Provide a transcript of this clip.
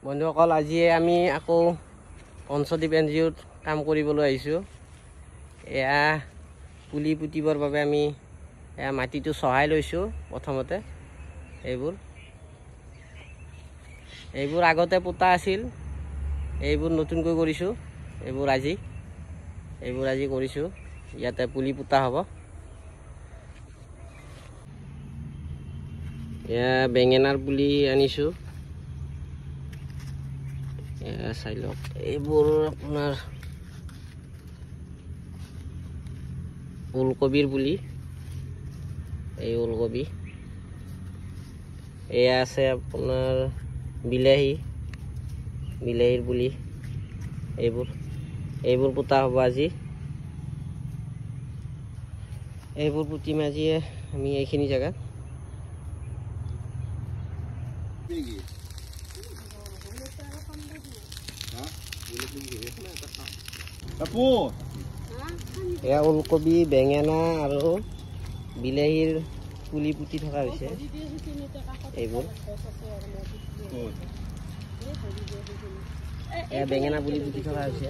বন্ধুসকল, আজি আমি আকৌ পঞ্চদ্বীপ NGOত কাম কৰিবলৈ আহিছোঁ। এয়া পুলি পুতিবৰ বাবে আমি এয়া মাটিটো চহাই লৈছোঁ। প্ৰথমতে এইবোৰ আগতে পোতা আছিল, এইবোৰ নতুনকৈ কৰিছোঁ। এইবোৰ আজি কৰিছোঁ। ইয়াতে পুলি পোতা হ'ব। এয়া বেঙেনাৰ পুলি আনিছোঁ। চাই লওক, এইবোৰ আপোনাৰ ওলকবিৰ পুলি। এই ওলকবি। এয়া আছে আপোনাৰ বিলাহীৰ পুলি। এইবোৰ পোতা হ'ব আজি। এইবোৰ পুতিম আজি আমি এইখিনি জেগাত। এয়া ওলকবি, বেঙেনা আৰু বিলাহীৰ পুলি পুতি থকা হৈছে। এইবোৰ এয়া বেঙেনা পুলি পুতি থকা হৈছে।